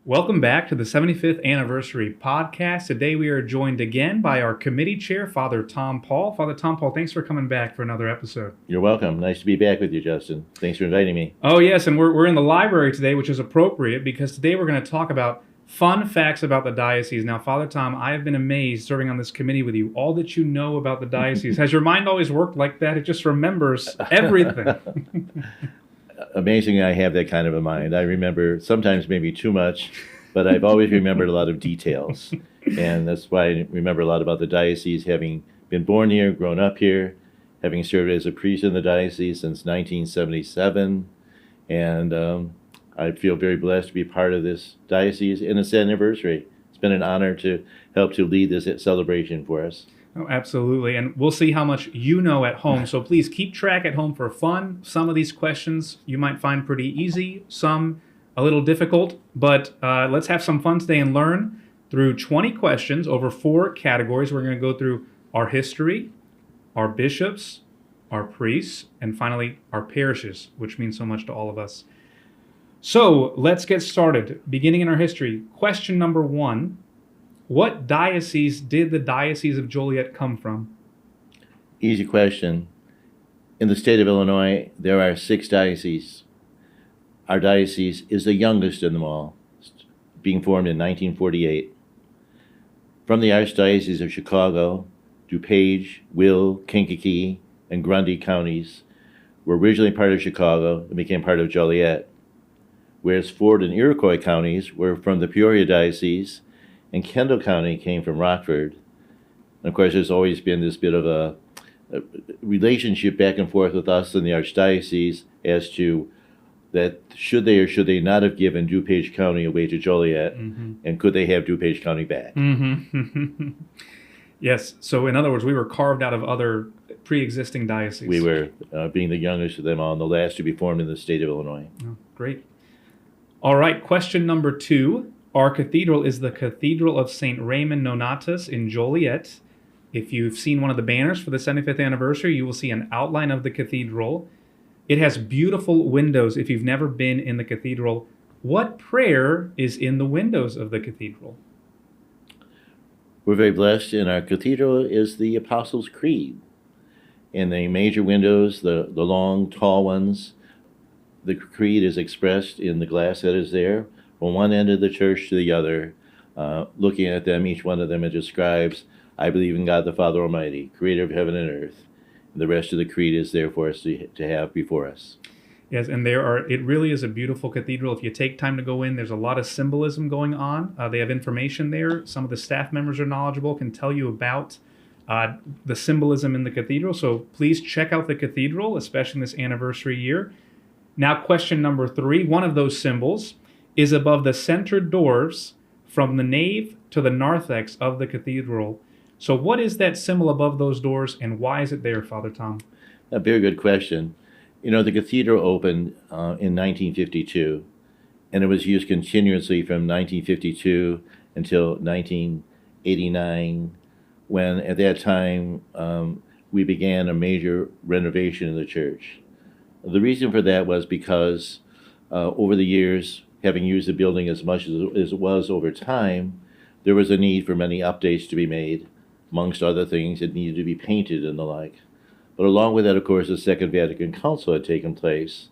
Welcome back to the 75th Anniversary Podcast. Today we are joined again by our committee chair, Father Tom Paul. Father Tom Paul, thanks for coming back for another episode. You're welcome. Nice to be back with you, Justin. Thanks for inviting me. Oh, yes, and we're in the library today, which is appropriate because today we're going to talk about fun facts about the diocese. Now, Father Tom, I have been amazed serving on this committee with you, all that you know about the diocese. Has your mind always worked like that? It just remembers everything. Amazing I have that kind of a mind. I remember sometimes maybe too much, but I've always remembered a lot of details. And that's why I remember a lot about the diocese, having been born here, grown up here, having served as a priest in the diocese since 1977. And I feel very blessed to be part of this diocese in its anniversary. It's been an honor to help to lead this celebration for us. Oh, absolutely. And we'll see how much you know at home. So please keep track at home for fun. Some of these questions you might find pretty easy, some a little difficult, but let's have some fun today and learn through 20 questions over 4 categories. We're going to go through our history, our bishops, our priests, and finally our parishes, which means so much to all of us. So let's get started. Beginning in our history, question number 1. What diocese did the Diocese of Joliet come from? Easy question. In the state of Illinois, there are 6 dioceses. Our diocese is the youngest in them all, being formed in 1948. From the Archdiocese of Chicago, DuPage, Will, Kankakee, and Grundy counties were originally part of Chicago and became part of Joliet, whereas Ford and Iroquois counties were from the Peoria Diocese, and Kendall County came from Rockford. And of course, there's always been this bit of a relationship back and forth with us and the Archdiocese as to that should they or should they not have given DuPage County away to Joliet, and could they have DuPage County back? Yes, so in other words, we were carved out of other pre-existing dioceses. We were, being the youngest of them all, and the last to be formed in the state of Illinois. Oh, great. All right, question number 2. Our cathedral is the Cathedral of St. Raymond Nonatus in Joliet. If you've seen one of the banners for the 75th anniversary, you will see an outline of the cathedral. It has beautiful windows if you've never been in the cathedral. What prayer is in the windows of the cathedral? We're very blessed, and our cathedral is the Apostles' Creed. In the major windows, the long, tall ones, the creed is expressed in the glass that is there. From one end of the church to the other, looking at them, each one of them, it describes, I believe in God the Father Almighty, creator of heaven and earth. And the rest of the creed is there for us to have before us. Yes, and it really is a beautiful cathedral. If you take time to go in, there's a lot of symbolism going on. They have information there. Some of the staff members are knowledgeable, can tell you about the symbolism in the cathedral. So please check out the cathedral, especially in this anniversary year. Now, question number 3, one of those symbols is above the center doors from the nave to the narthex of the cathedral. So what is that symbol above those doors, and why is it there, Father Tom? A very good question. You know, the cathedral opened in 1952, and it was used continuously from 1952 until 1989, when at that time we began a major renovation of the church. The reason for that was because over the years, having used the building as much as it was over time, there was a need for many updates to be made. Amongst other things, it needed to be painted and the like. But along with that, of course, the Second Vatican Council had taken place,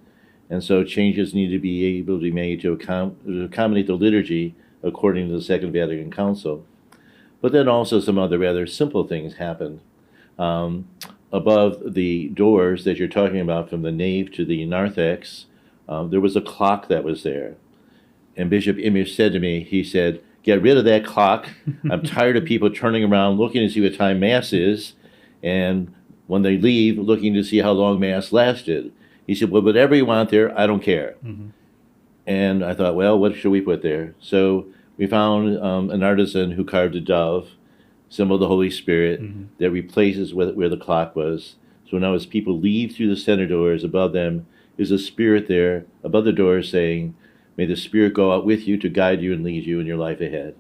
and so changes needed to be able to be made to accommodate the liturgy according to the Second Vatican Council. But then also some other rather simple things happened. Above the doors that you're talking about from the nave to the narthex, there was a clock that was there. And Bishop Imich said to me, he said, "Get rid of that clock. I'm tired of people turning around looking to see what time Mass is, and when they leave, looking to see how long Mass lasted." He said, "Well, whatever you want there, I don't care." And I thought, well, what should we put there? So we found an artisan who carved a dove, symbol of the Holy Spirit, that replaces where the clock was. So now as people leave through the center doors, above them is a spirit there, above the doors saying, "May the Spirit go out with you to guide you and lead you in your life ahead."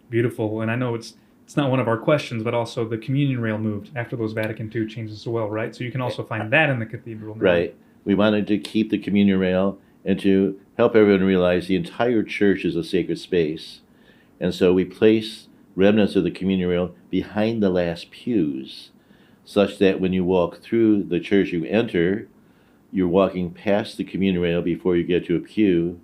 Beautiful. And I know it's not one of our questions, but also the communion rail moved after those Vatican II changes as well, right? So you can also find that in the cathedral now. Right. We wanted to keep the communion rail and to help everyone realize the entire church is a sacred space. And so we place remnants of the communion rail behind the last pews, such that when you walk through the church you enter, you're walking past the communion rail before you get to a pew,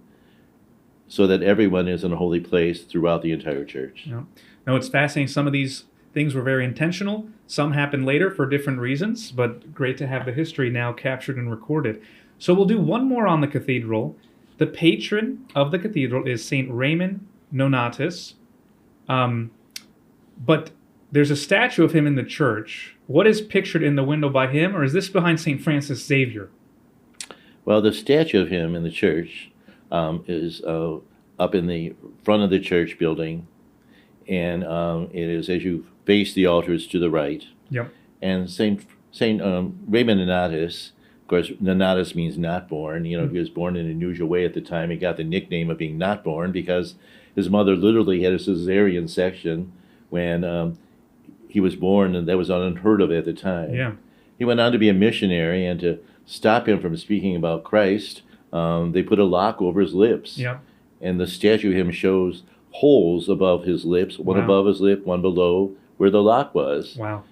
so that everyone is in a holy place throughout the entire church. Yeah. Now, it's fascinating. Some of these things were very intentional. Some happened later for different reasons, but great to have the history now captured and recorded. So we'll do one more on the cathedral. The patron of the cathedral is St. Raymond Nonatus, but there's a statue of him in the church. What is pictured in the window by him, or is this behind St. Francis Xavier? Well, the statue of him in the church is up in the front of the church building, and it is as you face the altars to the right. Yep. And Saint Raymond Nonatus, of course, Nonatus means not born. He was born in an unusual way at the time. He got the nickname of being not born because his mother literally had a cesarean section when he was born, and that was unheard of at the time. Yeah. He went on to be a missionary, and to stop him from speaking about Christ, they put a lock over his lips. Yeah. And the statue of him shows holes above his lips, one Wow. above his lip, one below where the lock was. Wow.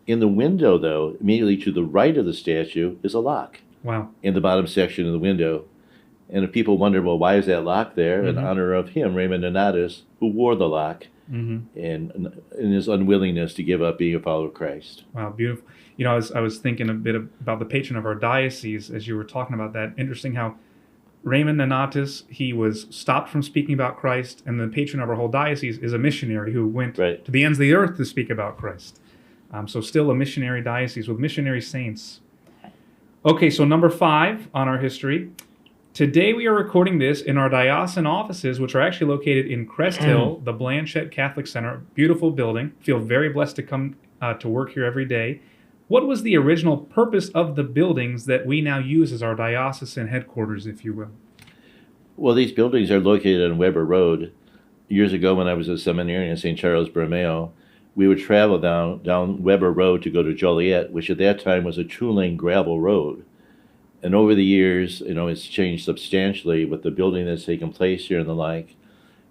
In the window, though, immediately to the right of the statue is a lock Wow. in the bottom section of the window. And if people wonder, well, why is that lock there? In Mhm. honor of him, Raymond Nonatus, who wore the lock Mm-hmm. and in his unwillingness to give up being a follower of Christ. Wow, beautiful. I was thinking a bit about the patron of our diocese as you were talking about that. Interesting how Raymond Nonatus, he was stopped from speaking about Christ, and the patron of our whole diocese is a missionary who went Right. to the ends of the earth to speak about Christ. So still a missionary diocese with missionary saints. Okay, so number 5 on our history. Today we are recording this in our diocesan offices, which are actually located in Crest Hill, the Blanchette Catholic Center. Beautiful building. Feel very blessed to come to work here every day. What was the original purpose of the buildings that we now use as our diocesan headquarters, if you will? Well, these buildings are located on Weber Road. Years ago, when I was a seminarian in St. Charles Borromeo, we would travel down Weber Road to go to Joliet, which at that time was a 2-lane gravel road. And over the years, it's changed substantially with the building that's taken place here and the like.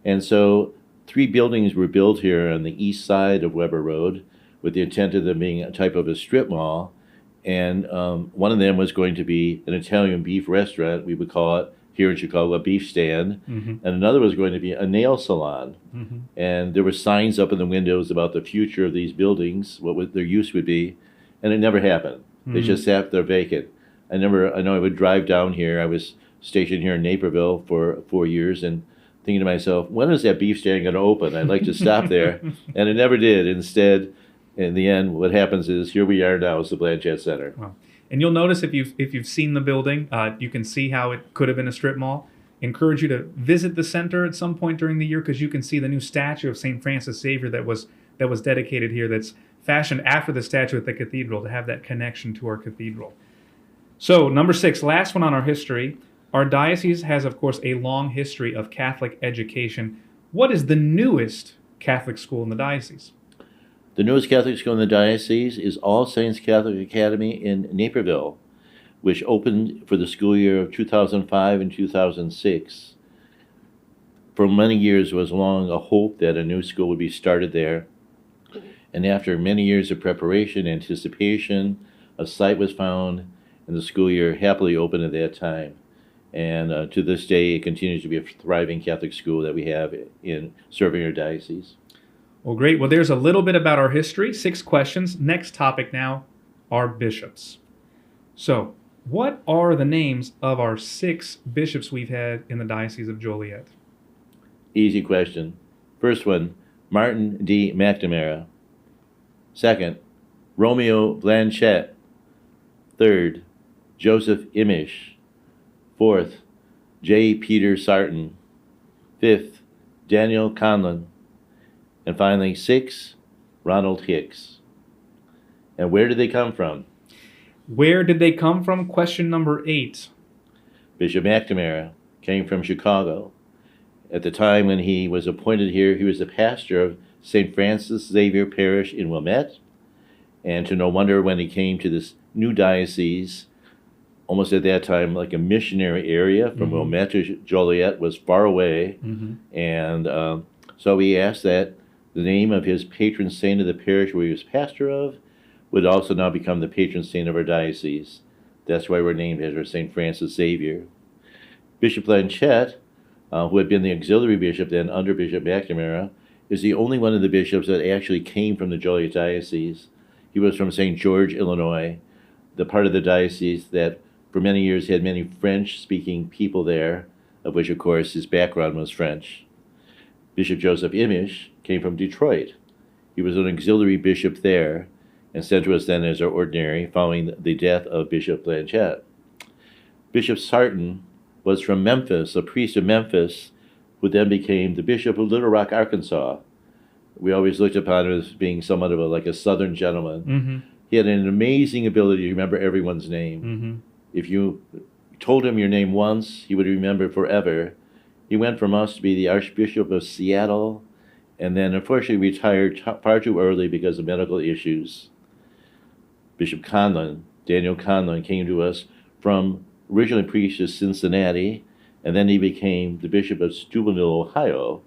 And so 3 buildings were built here on the east side of Weber Road with the intent of them being a type of a strip mall. And one of them was going to be an Italian beef restaurant. We would call it here in Chicago a beef stand. Mm-hmm. And another was going to be a nail salon. Mm-hmm. And there were signs up in the windows about the future of these buildings, their use would be. And it never happened. They Mhm. just sat there vacant. I know I would drive down here. I was stationed here in Naperville for 4 years and thinking to myself, when is that beef stand going to open? I'd like to stop there. And it never did. Instead, in the end, what happens is here we are now as the Blanchette Center. Wow. And you'll notice if you've seen the building, you can see how it could have been a strip mall. Encourage you to visit the center at some point during the year because you can see the new statue of St. Francis Xavier that was dedicated here, that's fashioned after the statue at the cathedral, to have that connection to our cathedral. So, number 6, last one on our history. Our diocese has, of course, a long history of Catholic education. What is the newest Catholic school in the diocese? The newest Catholic school in the diocese is All Saints Catholic Academy in Naperville, which opened for the school year of 2005 and 2006. For many years was long a hope that a new school would be started there. And after many years of preparation, anticipation, a site was found, and the school year happily opened at that time. And to this day, it continues to be a thriving Catholic school that we have in serving our diocese. Well, great. Well, there's a little bit about our history. 6 questions. Next topic now, our bishops. So, what are the names of our 6 bishops we've had in the Diocese of Joliet? Easy question. First one, Martin D. McNamara. Second, Romeo Blanchette. Third, Joseph Imish. Fourth, J. Peter Sarton. Fifth, Daniel Conlon. And finally, 6, Ronald Hicks. And where did they come from? Where did they come from? Question number 8. Bishop McNamara came from Chicago. At the time when he was appointed here, he was the pastor of St. Francis Xavier Parish in Wilmette. And to no wonder when he came to this new diocese, almost at that time like a missionary area from Wilmette to Joliet was far away. And so we asked that the name of his patron saint of the parish where he was pastor of would also now become the patron saint of our diocese. That's why we're named after St. Francis Xavier. Bishop Blanchette, who had been the auxiliary bishop then under Bishop McNamara, is the only one of the bishops that actually came from the Joliet Diocese. He was from St. George, Illinois, the part of the diocese that for many years had many French-speaking people there, of which, of course, his background was French. Bishop Joseph Imish came from Detroit. He was an auxiliary bishop there and sent to us then as our ordinary following the death of Bishop Blanchette. Bishop Sarton was from Memphis, a priest of Memphis, who then became the Bishop of Little Rock, Arkansas. We always looked upon him as being somewhat of like a Southern gentleman. He had an amazing ability to remember everyone's name. If you told him your name once, he would remember forever. He went from us to be the Archbishop of Seattle, and then unfortunately retired far too early because of medical issues. Bishop Conlon, Daniel Conlon, came to us from originally priest of Cincinnati, and then he became the Bishop of Steubenville, Ohio,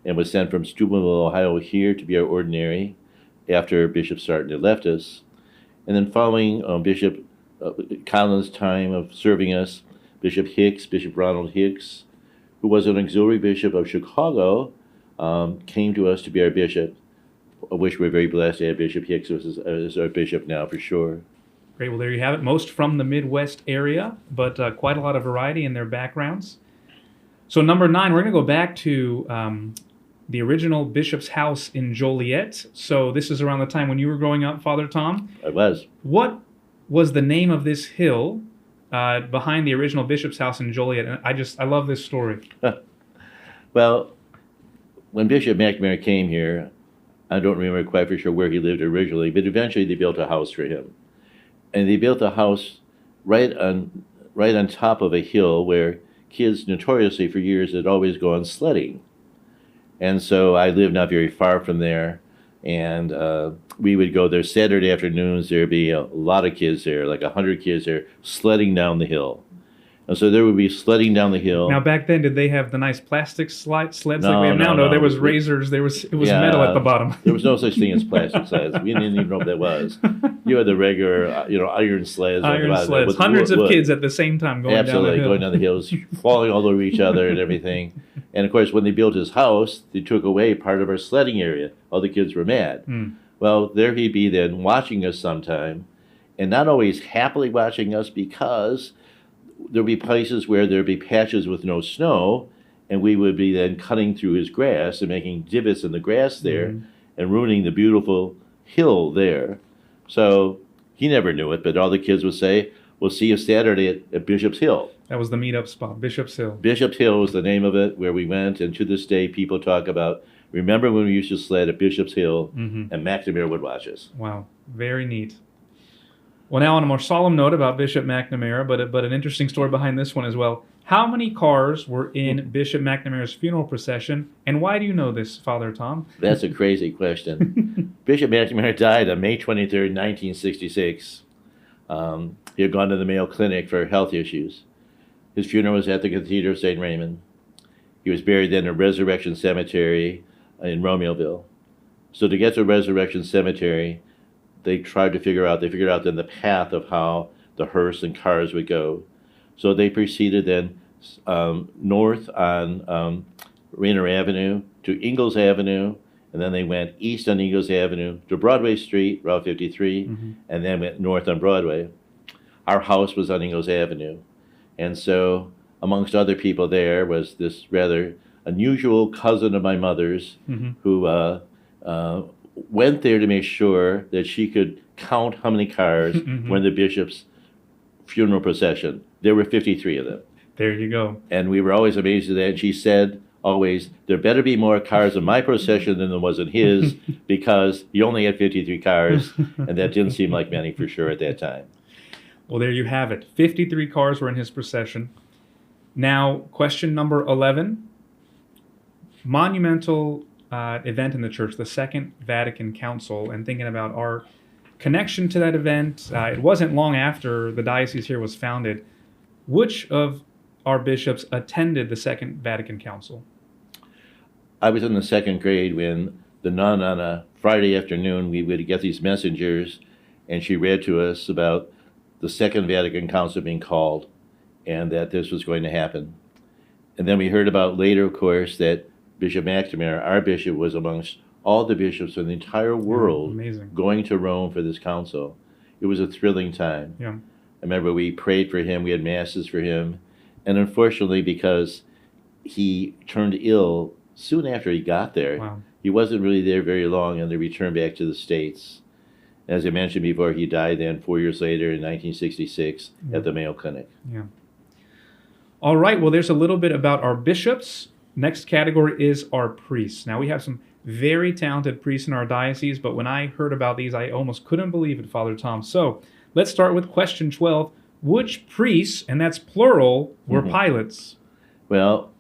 and was sent from Steubenville, Ohio here to be our ordinary after Bishop Sarton had left us. And then following Bishop Conlon's time of serving us, Bishop Hicks, Bishop Ronald Hicks, who was an auxiliary bishop of Chicago, came to us to be our bishop, of which we're very blessed to have Bishop Hicks as our bishop now for sure. Great. Well, there you have it. Most from the Midwest area, but quite a lot of variety in their backgrounds. So number 9, we're going to go back to the original bishop's house in Joliet. So this is around the time when you were growing up, Father Tom. I was. What was the name of this hill behind the original bishop's house in Joliet? And I love this story. Well, when Bishop McNamara came here, I don't remember quite for sure where he lived originally, but eventually they built a house for him. And they built a house right on top of a hill where kids notoriously for years had always gone sledding. And so I lived not very far from there, and we would go there Saturday afternoons. There'd be a lot of kids there, like 100 kids there, sledding down the hill. And so there would be sledding down the hill. Now, back then, did they have the nice plastic sleds like we have now? No, there was razors. It was metal at the bottom. There was no such thing as plastic sleds. We didn't even know what that was. You had the regular, iron sleds. Iron sleds. Hundreds of kids at the same time going down the hill. Absolutely, going down the hills, falling all over each other and everything. And, of course, when they built his house, they took away part of our sledding area. All the kids were mad. Well, there he'd be then watching us sometime, and not always happily watching us because there'd be places where there'd be patches with no snow, and we would be then cutting through his grass and making divots in the grass there and ruining the beautiful hill there. So he never knew it, but all the kids would say, "We'll see you Saturday at Bishop's Hill." That was the meetup spot, Bishop's Hill. Bishop's Hill was the name of it, where we went, and to this day people talk about, remember when we used to sled at Bishop's Hill, and McNamara would watch us. Wow, very neat. Well, now on a more solemn note about Bishop McNamara, but an interesting story behind this one as well. How many cars were in Bishop McNamara's funeral procession, and why do you know this, Father Tom? That's a crazy question. Bishop McNamara died on May 23rd, 1966. He had gone to the Mayo Clinic for health issues. His funeral was at the Cathedral of St. Raymond. He was buried then in Resurrection Cemetery in Romeoville. So to get to Resurrection Cemetery, they figured out then the path of how the hearse and cars would go. So they proceeded then north on Rainer Avenue to Ingalls Avenue, and then they went east on Ingalls Avenue to Broadway Street, Route 53, and then went north on Broadway. Our house was on Ingalls Avenue. And so amongst other people there was this rather unusual cousin of my mother's who went there to make sure that she could count how many cars were in the bishop's funeral procession. There were 53 of them. There you go. And we were always amazed at that. And she said always, there better be more cars in my procession than there was in his because he only had 53 cars, and that didn't seem like many for sure at that time. Well, there you have it. 53 cars were in his procession. Now, question number 11. Monumental event in the church, the Second Vatican Council, and thinking about our connection to that event. It wasn't long after the diocese here was founded. Which of our bishops attended the Second Vatican Council? I was in the second grade when the nun on a Friday afternoon, we would get these messengers, and she read to us about the Second Vatican Council being called and that this was going to happen. And then we heard about later, of course, that Bishop McNamara, our bishop, was amongst all the bishops in the entire world Amazing. going to Rome for this council. It was a thrilling time. Yeah. I remember we prayed for him, we had masses for him, and unfortunately, because he turned ill soon after he got there, Wow. he wasn't really there very long, and they returned back to the States. As I mentioned before, he died then 4 years later in 1966 at the Mayo Clinic. Yeah. All right. Well, there's a little bit about our bishops. Next category is our priests. Now, we have some very talented priests in our diocese, but when I heard about these, I almost couldn't believe it, Father Tom. So let's start with question 12. Which priests, and that's plural, were pilots? Well,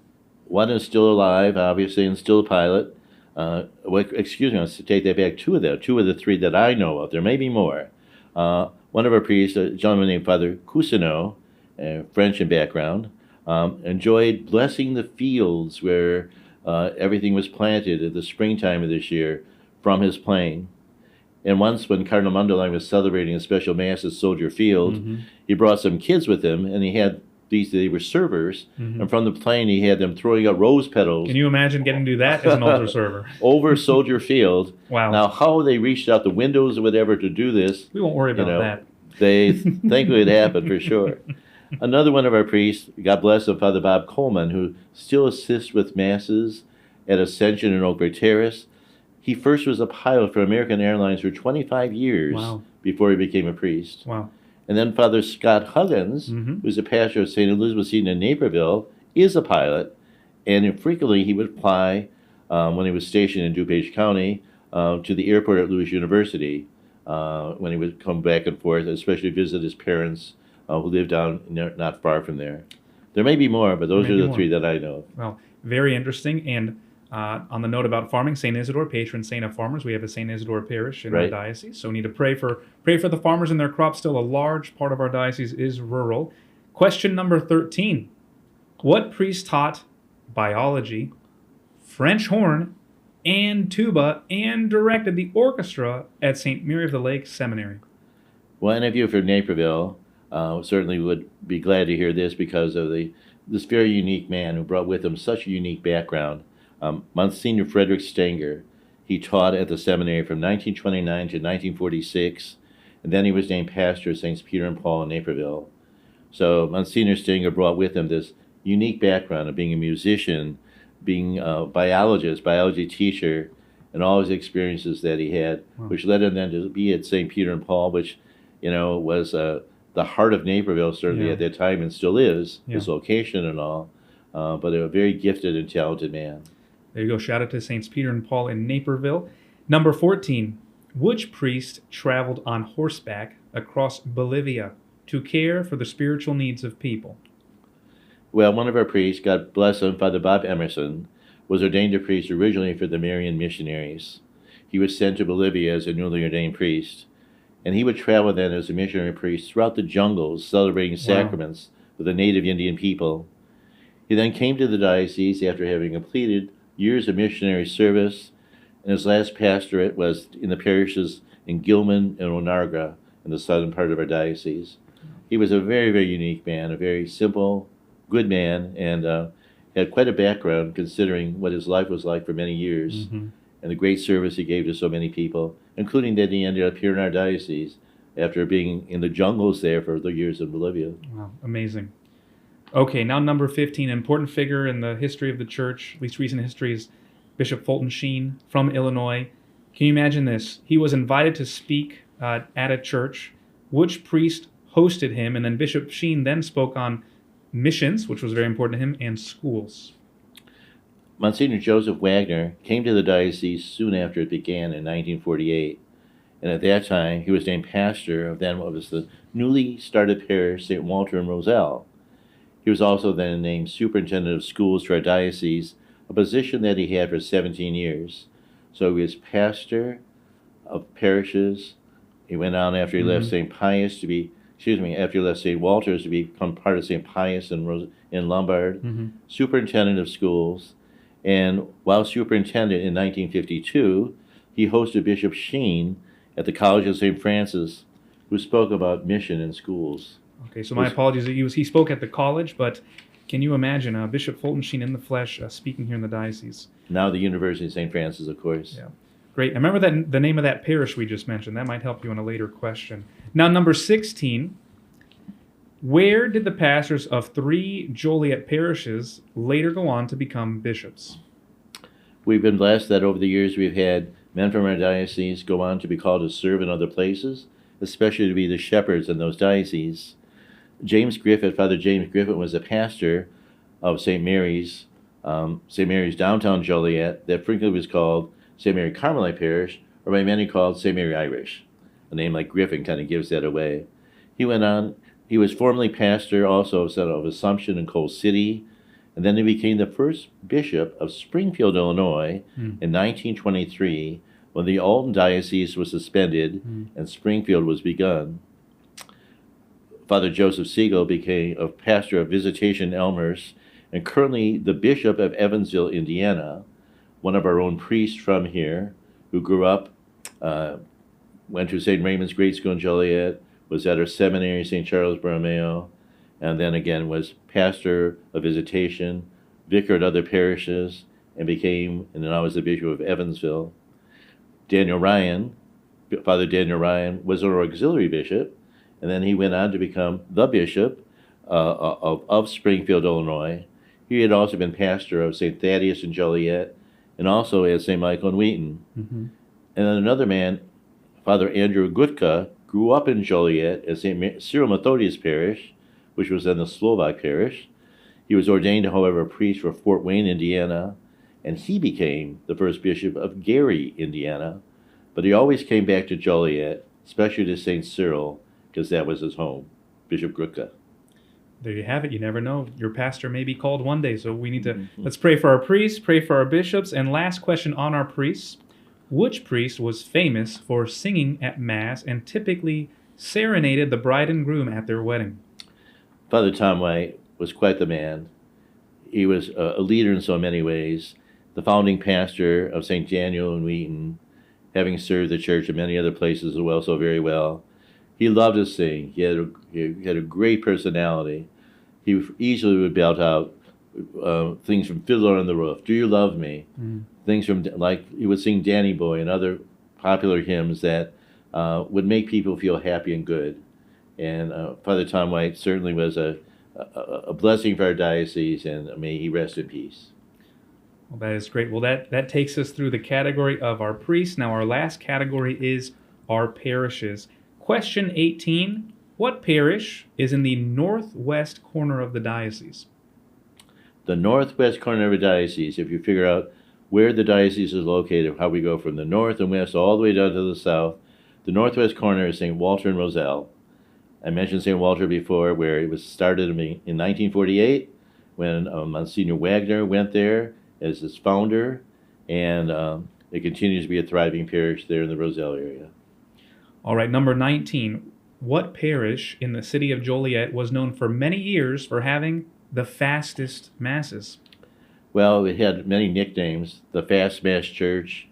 one is still alive, obviously, and still a pilot. Excuse me, let's take that back. Two of the three that I know of. There may be more. One of our priests, a gentleman named Father Cousineau, French in background, enjoyed blessing the fields where everything was planted at the springtime of this year from his plane. And once when Cardinal Mundelein was celebrating a special mass at Soldier Field, he brought some kids with him, and he had they were servers, and from the plane he had them throwing out rose petals. Can you imagine getting to do that as an altar server? Over Soldier Field. Wow. Now, how they reached out the windows or whatever to do this, We won't worry about that. they thankfully it happened for sure. Another one of our priests, God bless him, Father Bob Coleman, who still assists with masses at Ascension in Oak Bay Terrace. He first was a pilot for American Airlines for 25 years Wow. before he became a priest. Wow. And then Father Scott Huggins, who's a pastor of St. Elizabeth Seton in Naperville, is a pilot. And frequently he would fly, when he was stationed in DuPage County, to the airport at Lewis University, when he would come back and forth, especially visit his parents who lived down not far from there. There may be more, but those are the three that I know of. Well, very interesting. And on the note about farming, St. Isidore, patron saint of farmers, we have a St. Isidore parish in our diocese, so we need to pray for the farmers and their crops. Still, a large part of our diocese is rural. Question number 13. What priest taught biology, French horn, and tuba, and directed the orchestra at St. Mary of the Lake Seminary? Well, any of you from Naperville certainly would be glad to hear this because of this very unique man who brought with him such a unique background. Monsignor Frederick Stenger. He taught at the seminary from 1929 to 1946, and then he was named pastor of St. Peter and Paul in Naperville. So Monsignor Stenger brought with him this unique background of being a musician, being a biologist, biology teacher, and all his experiences that he had, which led him then to be at St. Peter and Paul, which, was the heart of Naperville certainly at that time and still is, his location and all, but a very gifted and talented man. There you go. Shout out to Saints Peter and Paul in Naperville. Number 14. Which priest traveled on horseback across Bolivia to care for the spiritual needs of people? Well, one of our priests, God bless him, Father Bob Emerson, was ordained a priest originally for the Marian missionaries. He was sent to Bolivia as a newly ordained priest, and he would travel then as a missionary priest throughout the jungles, celebrating sacraments with the native Indian people. He then came to the diocese after having completed years of missionary service, and his last pastorate was in the parishes in Gilman and Onarga in the southern part of our diocese. He was a very, very unique man, a very simple, good man, and had quite a background considering what his life was like for many years, and the great service he gave to so many people, including that he ended up here in our diocese after being in the jungles there for the years in Bolivia. Wow, amazing. Okay, now number 15, an important figure in the history of the church, at least recent history, is Bishop Fulton Sheen from Illinois. Can you imagine this? He was invited to speak at a church. Which priest hosted him? And then Bishop Sheen then spoke on missions, which was very important to him, and schools. Monsignor Joseph Wagner came to the diocese soon after it began in 1948. And at that time, he was named pastor of then what was the newly started parish, St. Walter and Roselle. He was also then named superintendent of schools for our diocese, a position that he had for 17 years. So he was pastor of parishes He went on after he left St. Pius to be, after he left St. Walter's to become part of St. Pius in Lombard, superintendent of schools. And while superintendent in 1952, he hosted Bishop Sheen at the College of St. Francis, who spoke about mission in schools. Okay, so my apologies. He spoke at the college, but can you imagine Bishop Fulton Sheen in the flesh speaking here in the diocese? Now the University of St. Francis, of course. Yeah. Great. And remember that the name of that parish we just mentioned. That might help you in a later question. Now, number 16. Where did the pastors of 3 Joliet parishes later go on to become bishops? We've been blessed that over the years we've had men from our diocese go on to be called to serve in other places, especially to be the shepherds in those dioceses. Father James Griffith, was a pastor of St. Mary's downtown Joliet, that frequently was called St. Mary Carmelite Parish, or by many called St. Mary Irish. A name like Griffin kind of gives that away. He was formerly pastor also of Assumption and Coal City, and then he became the first bishop of Springfield, Illinois in 1923, when the Alton Diocese was suspended and Springfield was begun. Father Joseph Siegel became a pastor of Visitation Elmhurst, and currently the Bishop of Evansville, Indiana, one of our own priests from here, who grew up, went to St. Raymond's Grade School in Joliet, was at our seminary, St. Charles Borromeo, and then again was pastor of Visitation, vicar at other parishes, and now was the Bishop of Evansville. Father Daniel Ryan, was our auxiliary bishop, and then he went on to become the bishop of Springfield, Illinois. He had also been pastor of St. Thaddeus in Joliet, and also at St. Michael in Wheaton. And then another man, Father Andrew Gutka, grew up in Joliet at St. Cyril Methodius Parish, which was then the Slovak Parish. He was ordained, however, a priest for Fort Wayne, Indiana, and he became the first bishop of Gary, Indiana. But he always came back to Joliet, especially to St. Cyril, because that was his home, Bishop Gutka. There you have it. You never know. Your pastor may be called one day, so we need to let's pray for our priests, pray for our bishops, and last question on our priests. Which priest was famous for singing at Mass and typically serenaded the bride and groom at their wedding? Father Tom White was quite the man. He was a leader in so many ways. The founding pastor of St. Daniel in Wheaton, having served the church in many other places as well, so very well. He loved to sing. He had a great personality. He easily would belt out things from Fiddler on the Roof, Do You Love Me? Things from, like, he would sing Danny Boy and other popular hymns that would make people feel happy and good. And Father Tom White certainly was a blessing for our diocese, and may he rest in peace. Well, that is great. Well, that takes us through the category of our priests. Now, our last category is our parishes. Question 18, what parish is in the northwest corner of the diocese? The northwest corner of a diocese, if you figure out where the diocese is located, how we go from the north and west all the way down to the south, the northwest corner is St. Walter and Roselle. I mentioned St. Walter before, where it was started in 1948, when Monsignor Wagner went there as its founder, and it continues to be a thriving parish there in the Roselle area. All right, number 19. What parish in the city of Joliet was known for many years for having the fastest masses? Well, it had many nicknames. The Fast Mass Church.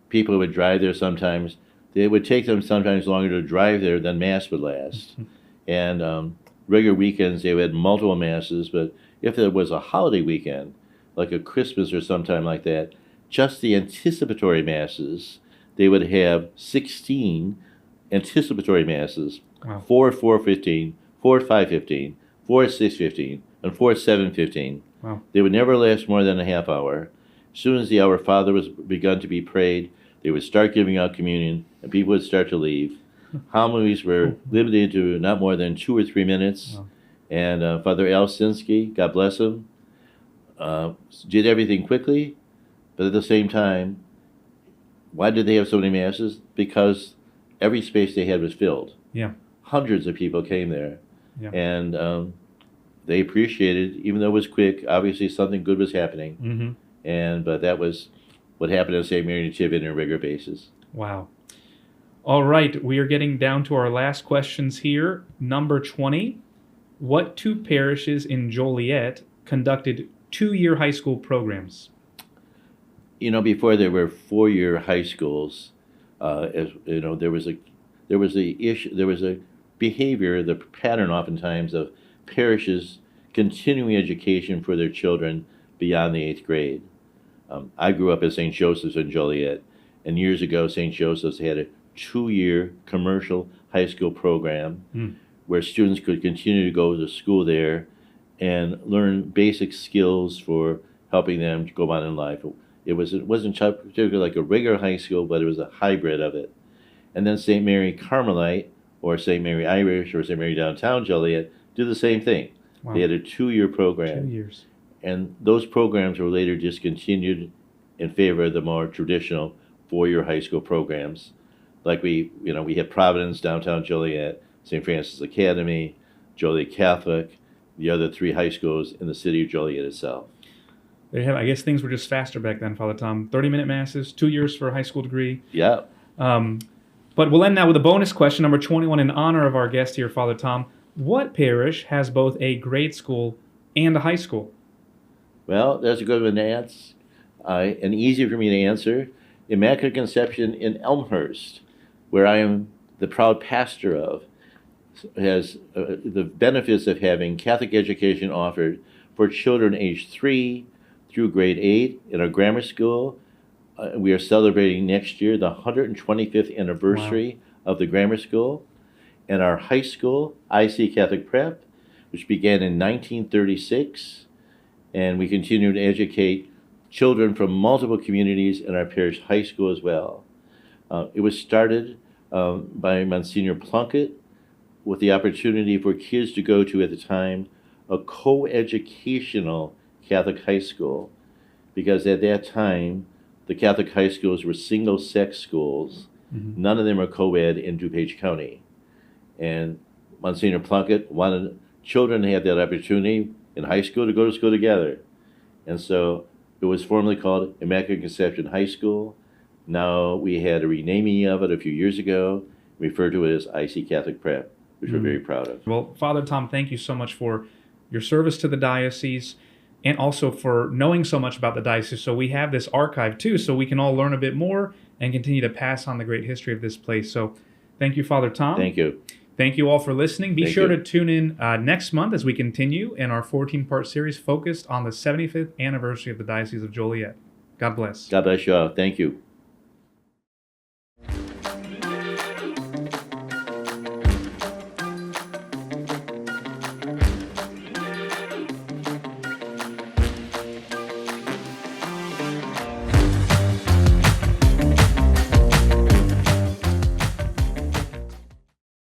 People would drive there sometimes. It would take them sometimes longer to drive there than Mass would last. And regular weekends, they had multiple Masses, but if there was a holiday weekend, like a Christmas or sometime like that, just the anticipatory Masses, they would have 16 anticipatory Masses. Wow. 4 at 4:15, 4 at 5:15, 4 at 6:15, and 4 at 7:15. Wow. They would never last more than a half hour. As soon as the Our Father was begun to be prayed, they would start giving out communion, and people would start to leave. Homilies were limited to not more than 2 or 3 minutes. Wow. And Father Al Sinsky, God bless him, did everything quickly, but at the same time, why did they have so many Masses? Because every space they had was filled. Yeah. Hundreds of people came there. Yeah. And they appreciated, even though it was quick, obviously something good was happening. But that was what happened at St. Mary Nativity on a regular basis. Wow. All right, we are getting down to our last questions here. Number 20. What two parishes in Joliet conducted 2-year high school programs? Before there were 4-year high schools, as there was a behavior, the pattern oftentimes of parishes continuing education for their children beyond the 8th grade. I grew up at St. Joseph's in Joliet, and years ago, St. Joseph's had a 2-year commercial high school program where students could continue to go to school there and learn basic skills for helping them to go on in life. It wasn't particularly like a regular high school, but it was a hybrid of it. And then St. Mary Carmelite, or St. Mary Irish, or St. Mary Downtown Joliet did the same thing. Wow. They had a 2-year program. 2 years. And those programs were later discontinued in favor of the more traditional 4-year high school programs. Like we have Providence, Downtown Joliet, St. Francis Academy, Joliet Catholic, the other 3 high schools in the city of Joliet itself. There you have it. I guess things were just faster back then, Father Tom. 30-minute masses, 2 years for a high school degree. Yeah. But we'll end now with a bonus question, number 21, in honor of our guest here, Father Tom. What parish has both a grade school and a high school? Well, that's a good one to answer, and easy for me to answer. Immaculate Conception in Elmhurst, where I am the proud pastor of, has the benefits of having Catholic education offered for children aged 3 through grade 8 in our grammar school. We are celebrating next year the 125th anniversary of the grammar school. And our high school, IC Catholic Prep, which began in 1936, and we continue to educate children from multiple communities in our parish high school as well. It was started by Monsignor Plunkett with the opportunity for kids to go to, at the time, a co-educational Catholic high school, because at that time, the Catholic high schools were single-sex schools. Mm-hmm. None of them are co-ed in DuPage County. And Monsignor Plunkett wanted children to have that opportunity in high school to go to school together. And so it was formerly called Immaculate Conception High School. Now we had a renaming of it a few years ago, referred to it as IC Catholic Prep, which we're very proud of. Well, Father Tom, thank you so much for your service to the diocese and also for knowing so much about the diocese. So we have this archive too, so we can all learn a bit more and continue to pass on the great history of this place. So thank you, Father Tom. Thank you. Thank you all for listening. Be sure you. to tune in next month as we continue in our 14-part series focused on the 75th anniversary of the Diocese of Joliet. God bless. God bless you all. Thank you.